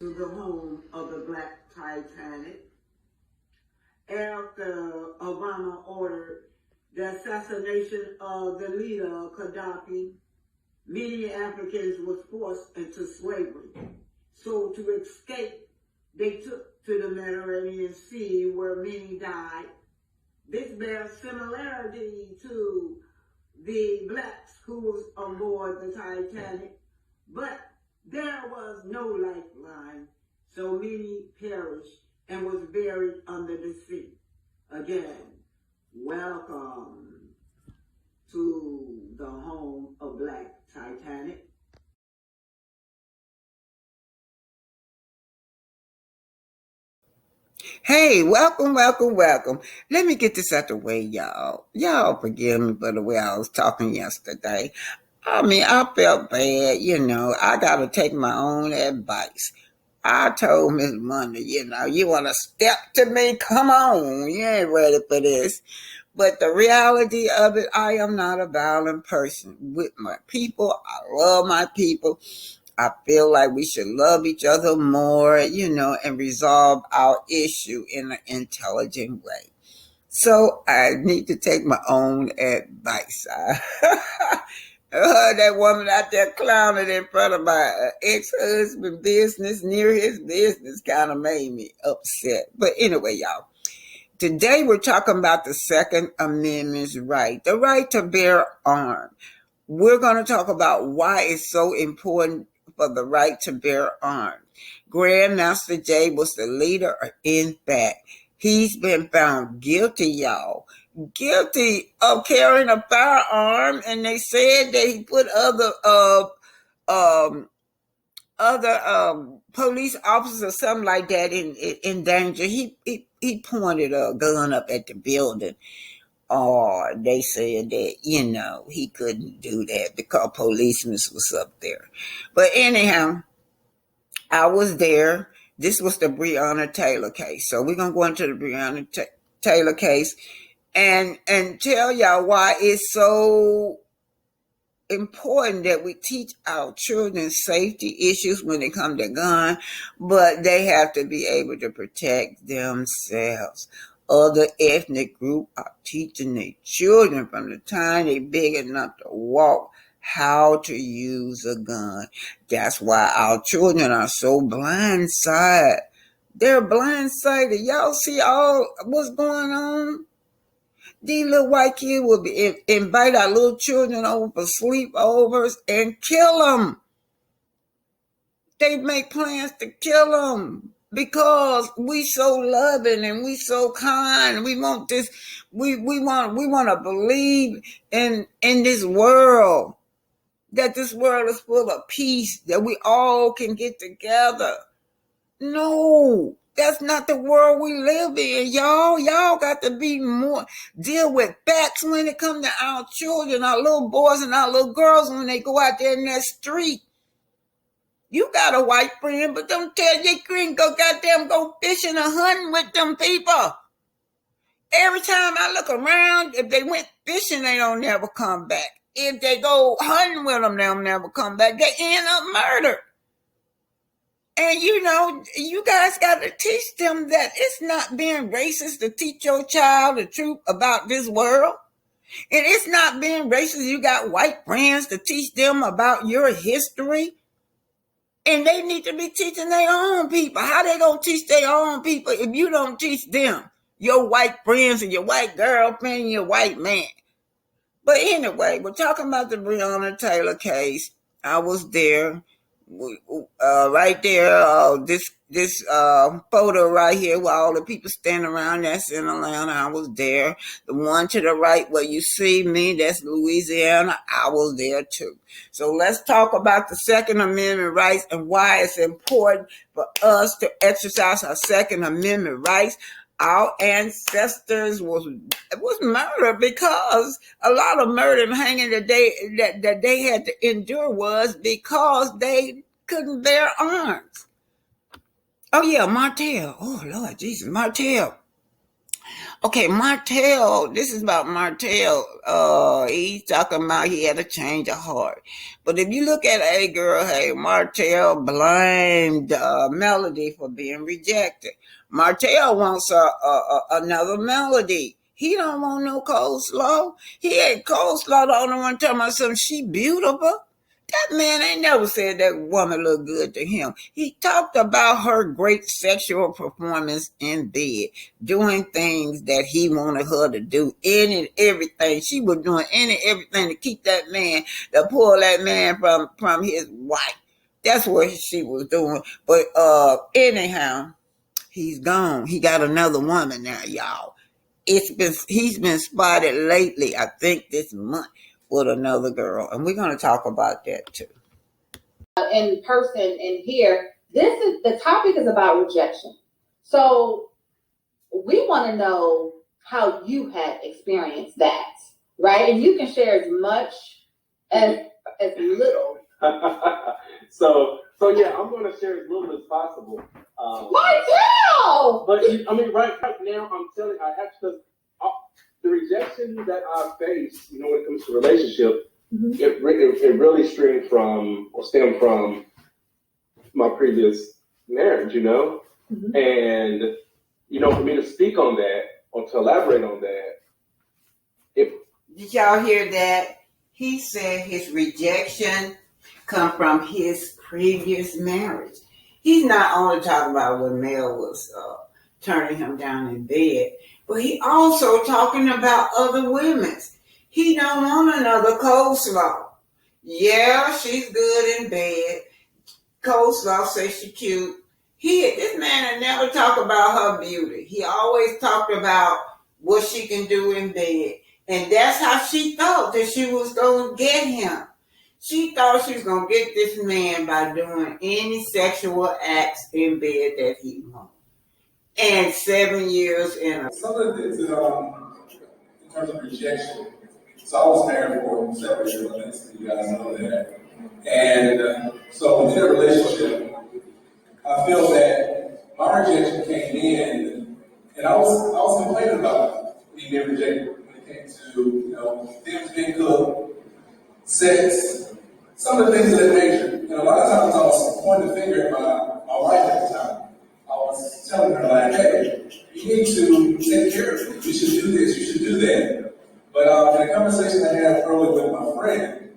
to the home of the Black Titanic after Obama ordered the assassination of the leader, Gaddafi. Many Africans was forced into slavery. So to escape, they took to the Mediterranean Sea where many died. This bears similarity to the blacks who was on board the Titanic, but there was no lifeline, so many perished and was buried under the sea. Again, welcome to the home of Black Titanic. Hey, welcome. Let me get this out the way, y'all. Y'all forgive me for the way I was talking yesterday. I felt bad, I gotta take my own advice. I told Miss Monday, you wanna step to me? Come on. You ain't ready for this. But the reality of it, I am not a violent person. With my people, I love my people. I feel like we should love each other more, and resolve our issue in an intelligent way. So I need to take my own advice. That woman out there clowning in front of my ex-husband business, near his business, kind of made me upset. But anyway, y'all, today we're talking about the Second Amendment's right, the right to bear arms. We're going to talk about why it's so important for the right to bear arms. Grandmaster Jay was the leader. In fact, he's been found guilty, y'all. Guilty of carrying a firearm, and they said that he put other police officers or something like that in danger. He pointed a gun up at the building. Or they said that, he couldn't do that because policemen was up there. But anyhow, I was there. This was the Breonna Taylor case. So we're going to go into the Breonna Taylor case and tell y'all why it's so important that we teach our children safety issues when it comes to gun, but they have to be able to protect themselves. Other ethnic groups are teaching their children from the time they're big enough to walk how to use a gun. That's why our children are so blindsided. They're blindsided. Y'all see all what's going on? These little white kids will invite our little children over for sleepovers and kill them. They make plans to kill them because we so loving and we so kind. We want this. We want to believe in this world, that this world is full of peace, that we all can get together. No, that's not the world we live in, y'all. Y'all got to be more, deal with facts when it comes to our children, our little boys and our little girls when they go out there in that street. You got a white friend, but don't tell your friend go fishing or hunting with them people. Every time I look around, if they went fishing, they don't never come back. If they go hunting with them, they'll never come back. They end up murdered. And you guys got to teach them that it's not being racist to teach your child the truth about this world. And it's not being racist. You got white friends to teach them about your history. And they need to be teaching their own people. How they going to teach their own people if you don't teach them? Your white friends and your white girlfriend and your white man. But anyway, we're talking about the Breonna Taylor case. I was there. Right there, this photo right here where all the people standing around, that's in Atlanta. I was there. The one to the right where you see me, that's Louisiana. I was there too. So let's talk about the Second Amendment rights and why it's important for us to exercise our Second Amendment rights. Our ancestors was murdered because a lot of murder and hanging that they had to endure was because they couldn't bear arms. Oh yeah, Martel. Oh Lord Jesus, Martel. Okay, Martel, this is about Martel. He's talking about he had a change of heart. But if you look at a girl, hey, Martel blamed Melody for being rejected. Martel wants another Melody. He don't want no coleslaw. He had coleslaw the only one telling me something. She beautiful. That man ain't never said that woman looked good to him. He talked about her great sexual performance in bed, doing things that he wanted her to do, any and everything. She was doing any and everything to keep that man, to pull that man from his wife. That's what she was doing. But anyhow, he's gone. He got another woman now, y'all. He's been spotted lately, I think this month, with another girl, and we're going to talk about that too. In person and here, the topic is about rejection. So we want to know how you had experienced that, right? And you can share as much as little. So yeah, I'm going to share as little as possible. Martel! But right now, I have to. The rejection that I face, when it comes to relationship, mm-hmm. it really stemmed from my previous marriage, mm-hmm. And for me to speak on that or to elaborate on that. Did y'all hear that? He said his rejection come from his previous marriage. He's not only talking about when Mel was turning him down in bed, but he also talking about other women. He don't want another coleslaw. Yeah, she's good in bed. Coleslaw says she cute. This man had never talked about her beauty. He always talked about what she can do in bed. And that's how she thought that she was going to get him. She thought she was going to get this man by doing any sexual acts in bed that he wanted. And 7 years in a... Some of the things that, in terms of rejection, so I was married for 7 years, I think you guys know that. And so within a relationship, I feel that my rejection came in, and I was complaining about being rejected when it came to, things being cooked, sex, some of the things of that nature. And a lot of times I was pointing the finger at my wife at the time. I was telling her, like, hey, you need to take care of me. You should do this, you should do that. But in a conversation I had earlier with my friend,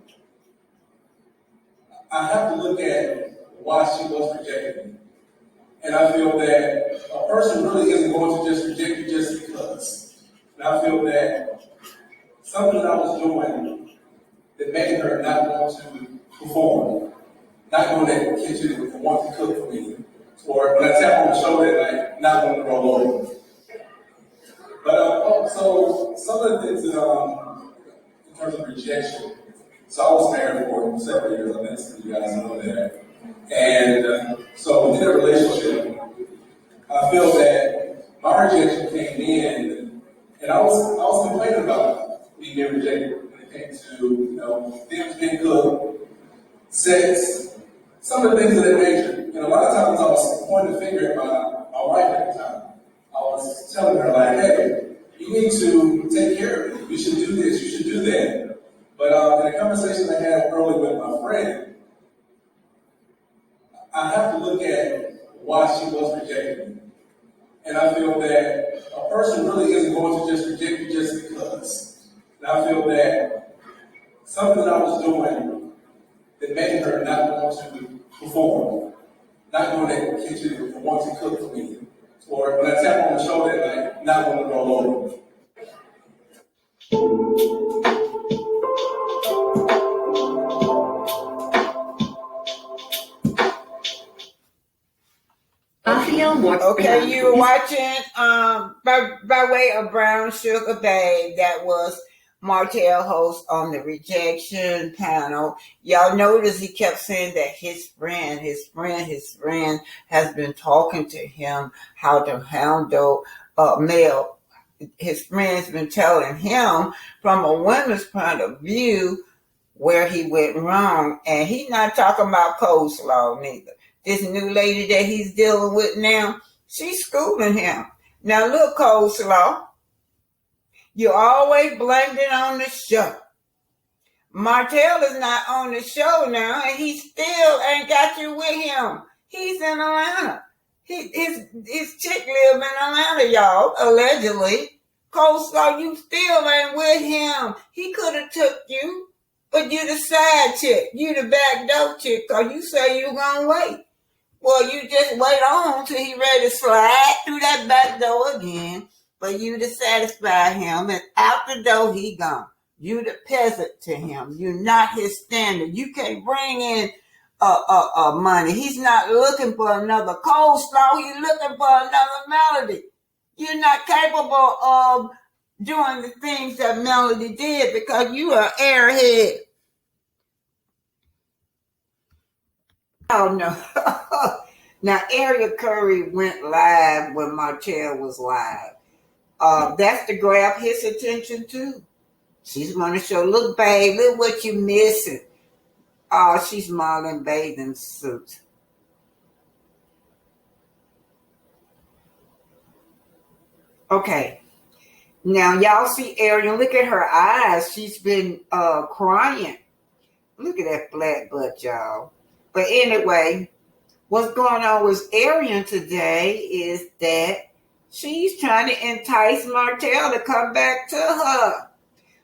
I have to look at why she was rejecting me. And I feel that a person really isn't going to just reject you just because. And I feel that something that I was doing that made her not want to perform, not going to that kitchen and want to cook for me. Or when I tap on the shoulder, like, not want to roll over. But so some of the things that, in terms of rejection, so I was married for 7 years, I think you guys know that. And so within a relationship, I feel that my rejection came in, and I was complaining about being rejected when it came to, things being cooked, sex, some of the things of that nature. And a lot of times I was pointing the finger at my wife at the time. I was telling her, like, hey, you need to take care of me. You should do this, you should do that. But in a conversation I had earlier with my friend, I have to look at why she was rejecting me. And I feel that a person really isn't going to just reject you just because. And I feel that something that I was doing that made her not want to perform, not going to the kitchen and want to cook for me. Or when I tap on the shoulder, like, not want to roll over. Okay, you were watching by way of Brown Sugar Babe. That was Martel host on the rejection panel. Y'all notice he kept saying that his friend has been talking to him how to handle male. His friend's been telling him from a woman's point of view where he went wrong. And he's not talking about coleslaw neither. This new lady that he's dealing with now, she's schooling him. Now look, Coleslaw, you always blamed it on the show. Martel is not on the show now, and he still ain't got you with him. He's in Atlanta. His chick live in Atlanta, y'all, allegedly. Coleslaw, you still ain't with him. He could have took you, but you the side chick. You the backdoor chick, because you say you gonna wait. Well, you just wait on till he ready to slide through that back door again for you to satisfy him, and out the door he gone. You the peasant to him. You not his standard. You can't bring in money. He's not looking for another Coleslaw. He's looking for another Melody. You're not capable of doing the things that Melody did because you are airhead. Oh no. Now, Area Curry went live when Martel was live. That's to grab his attention too. She's going to show, look, babe, look what you missing. Oh, she's modeling bathing suits. Okay. Now, y'all see Ariel. Look at her eyes. She's been crying. Look at that flat butt, y'all. But anyway, what's going on with Ariel today is that she's trying to entice Martel to come back to her.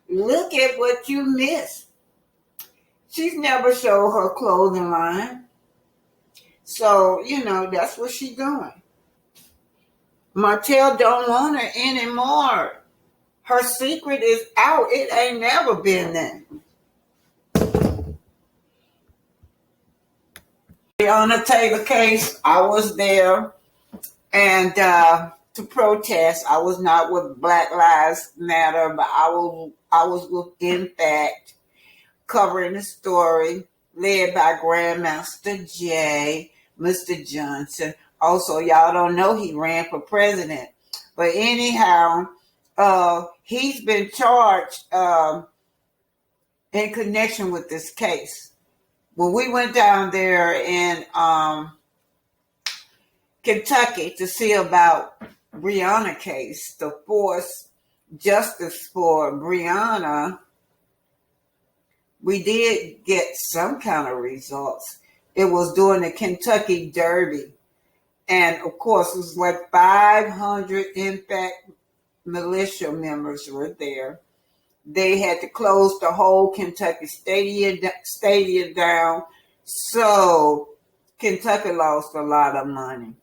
Look at what you missed. She's never showed her clothing line. So, that's what she's doing. Martel don't want her anymore. Her secret is out. It ain't never been there. Breonna Taylor case, I was there and to protest. I was not with Black Lives Matter, but I was with Impact, covering the story, led by Grandmaster Jay, Mr. Johnson. Also, y'all don't know he ran for president. But anyhow, he's been charged in connection with this case. When we went down there in Kentucky to see about Breonna case, to force justice for Breonna, we did get some kind of results. It was during the Kentucky Derby. And of course, it was like 500 Impact militia members were there. They had to close the whole Kentucky stadium down. So Kentucky lost a lot of money.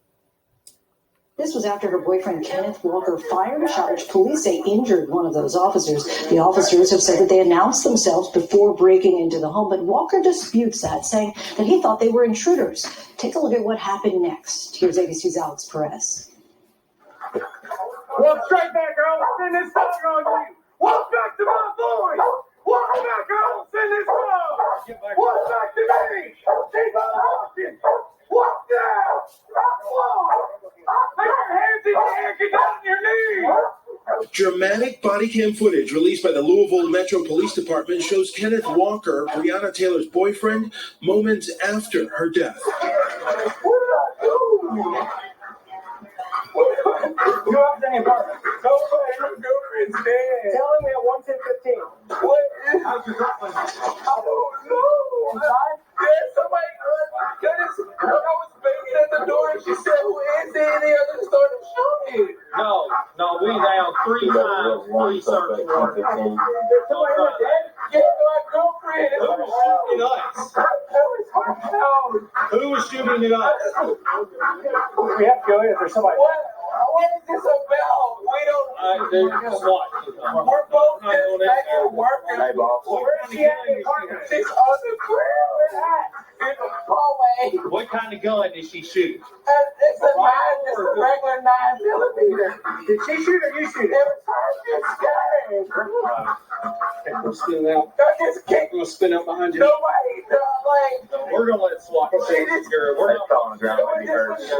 This was after her boyfriend Kenneth Walker fired a shot, which police say injured one of those officers. The officers have said that they announced themselves before breaking into the home, but Walker disputes that, saying that he thought they were intruders. Take a look at what happened next. Here's ABC's Alex Perez. Walk straight back, girl. Send this song on you. Walk back to my boy. Walk back, girl. Send this song. Walk back to me. Keep on walking. Walk down. Walk. Put your hands in the air. Get down on your knees. Dramatic body cam footage released by the Louisville Metro Police Department shows Kenneth Walker, Breonna Taylor's boyfriend, moments after her death. Go out to the apartment. Go over instead. Tell him we have 11015. What? How's your girlfriend? I don't know. Inside? Yeah, somebody got his. When I was banging at the door, and she said, "Who is it?" And the other started shooting. No, we down 3 times, 3 search warrants. There's somebody in dead? Yeah, my girlfriend. Who was shooting at us? Who was shooting at us? We have to go in if there's somebody. What is this about? We don't. Dude, SWAT. We're both back at work. Where's she at? She's on the grill. In the hallway. What kind of gun did she shoot? It's a regular 9mm. Did she shoot or you shoot? It was her. You're scared. We'll spin out. We'll spin out behind you. Nobody, We're gonna let SWAT take care of it. We're not on the ground. It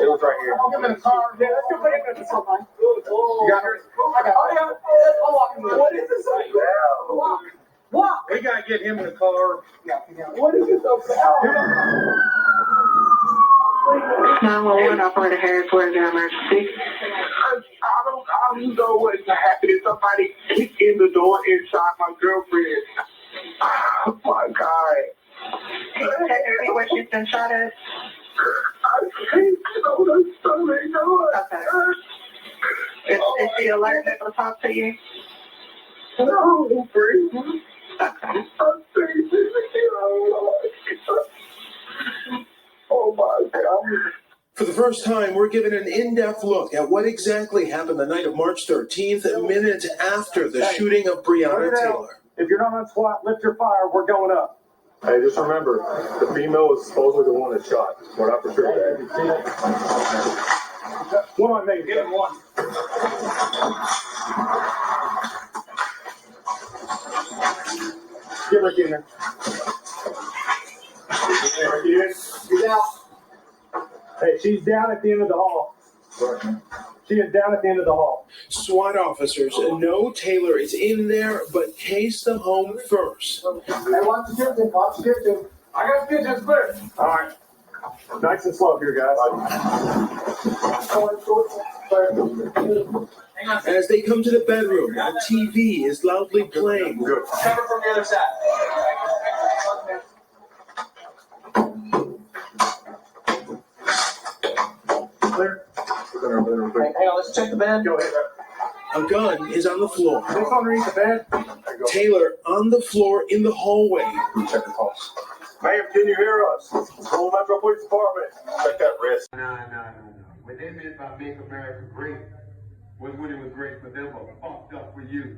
was right here. I'll give him a car. Yeah, let's go put him in the cell phone. You got her? I got her. I'll walk him. What is this about? Walk. We gotta get him in the car. What is this about? 911 operator Harris, what is your emergency? I'm You know what's happening? Somebody kicked in the door and shot my girlfriend. Oh my God. Where she's been shot at? I think so. That's so they know it. Okay. Is she alert able to talk to you? No, free. Okay. Oh my God. For the first time, we're given an in-depth look at what exactly happened the night of March 13th, minutes after the shooting of Breonna Taylor. If you're not on SWAT, lift your fire. We're going up. Hey, just remember, the female was supposedly the one that shot. We're not for sure. One on me. Get him one. Get Ricky in there. She's out. Hey, she's down at the end of the hall. She is down at the end of the hall. SWAT officers know Taylor is in there, but case the home first. Hey, watch the kitchen. Watch the kitchen. I got the kitchen clear. All right. Nice and slow here, guys. As they come to the bedroom, a TV is loudly playing. Good. Cover from the other side. Clear. Hang on, let's check the bed. Go ahead. A gun is on the floor. What's underneath the bed? Taylor on the floor in the hallway. Check the pulse. Ma'am, can you hear us? Whole Metro Police Department. Check that wrist. No. What they meant by make America great was when it was great for them, but fucked up for you.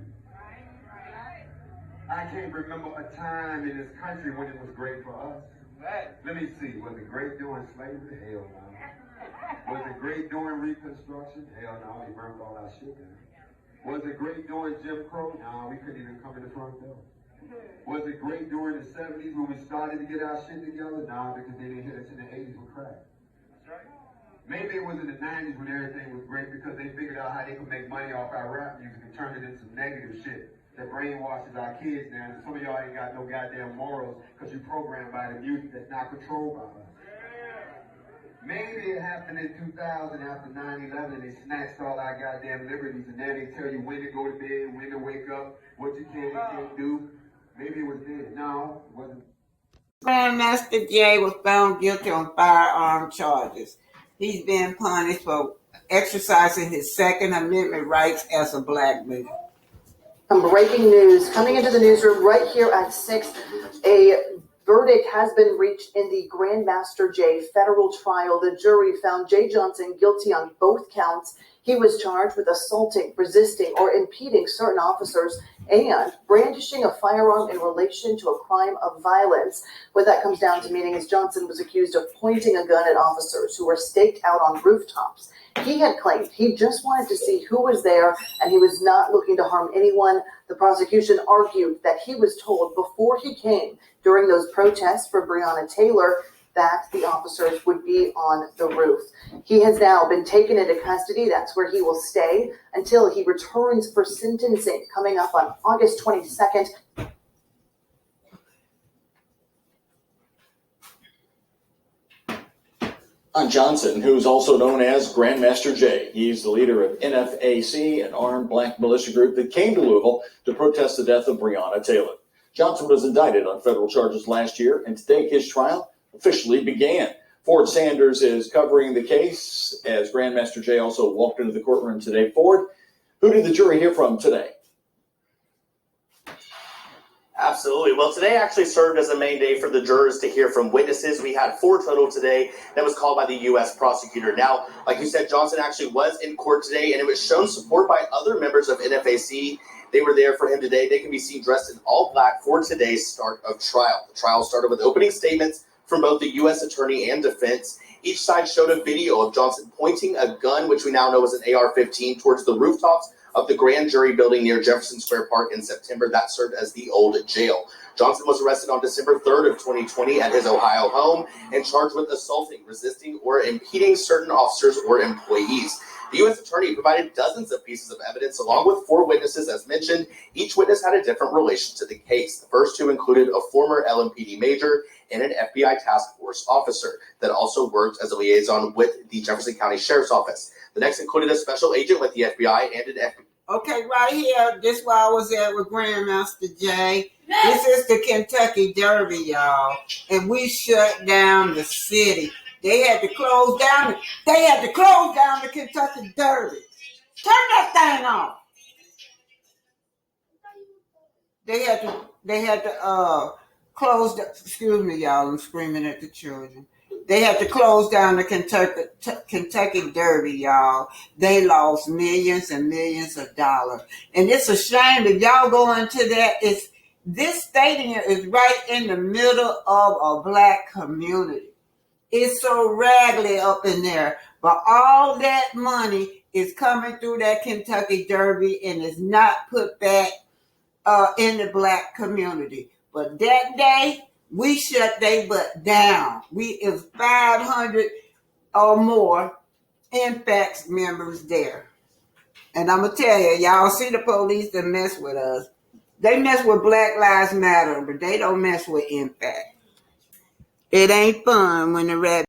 I can't remember a time in this country when it was great for us. Let me see. Was it great during slavery? Hell no. Was it great during Reconstruction? Hell no. They burned all our shit down. Was it great during Jim Crow? No, we couldn't even come in the front door. Was it great during the 70s when we started to get our shit together? No, because they didn't hit us in the 80s with crack. Maybe it was in the 90s when everything was great because they figured out how they could make money off our rap music and turn it into some negative shit that brainwashes our kids now. And some of y'all ain't got no goddamn morals because you're programmed by the music that's not controlled by us. Maybe it happened in 2000 after 9/11 and they snatched all our goddamn liberties and now they tell you when to go to bed, when to wake up, what you can and can't do. Maybe it was then. No, it wasn't. Grandmaster Jay was found guilty on firearm charges. He's been punished for exercising his Second Amendment rights as a black man. Some breaking news coming into the newsroom right here at 6. A verdict has been reached in the Grandmaster Jay federal trial. The jury found Jay Johnson guilty on both counts. He was charged with assaulting, resisting, or impeding certain officers and brandishing a firearm in relation to a crime of violence. What that comes down to meaning is Johnson was accused of pointing a gun at officers who were staked out on rooftops. He had claimed he just wanted to see who was there and he was not looking to harm anyone. The prosecution argued that he was told before he came during those protests for Breonna Taylor that the officers would be on the roof. He has now been taken into custody. That's where he will stay until he returns for sentencing coming up on August 22nd. On Johnson, who's also known as Grandmaster Jay. He's the leader of NFAC, an armed black militia group that came to Louisville to protest the death of Breonna Taylor. Johnson was indicted on federal charges last year, and today his trial officially began. Ford Sanders is covering the case as Grandmaster Jay also walked into the courtroom today. Ford, who did the jury hear from today? Absolutely. Well, today actually served as a main day for the jurors to hear from witnesses. We had 4 total today that was called by the U.S. prosecutor. Now, like you said, Johnson actually was in court today, and it was shown support by other members of NFAC. They were there for him today. They can be seen dressed in all black for today's start of trial. The trial started with opening statements from both the U.S. attorney and defense. Each side showed a video of Johnson pointing a gun, which we now know is an AR-15, towards the rooftops of the grand jury building near Jefferson Square Park in September. That served as the old jail. Johnson was arrested on December 3rd of 2020 at his Ohio home and charged with assaulting, resisting, or impeding certain officers or employees. The U.S. attorney provided dozens of pieces of evidence along with 4 witnesses, as mentioned. Each witness had a different relation to the case. The first 2 included a former LMPD major and an FBI task force officer that also worked as a liaison with the Jefferson County Sheriff's Office. The next included a special agent with the FBI and an FBI. Okay, right here, this is where I was at with Grandmaster Jay. This is the Kentucky Derby, y'all. And we shut down the city. They had to close down the Kentucky Derby. Turn that thing off. They had to close the, excuse me, y'all, I'm screaming at the children. They had to close down the Kentucky Derby, y'all. They lost millions and millions of dollars. And it's a shame if y'all go into that. This stadium is right in the middle of a black community. It's so raggedy up in there. But all that money is coming through that Kentucky Derby and is not put back in the black community. But that day, we shut they butt down. It was 500 or more INFACT members there. And I'm going to tell you, y'all see the police that mess with us. They mess with Black Lives Matter, but they don't mess with INFACT. It ain't fun when the rat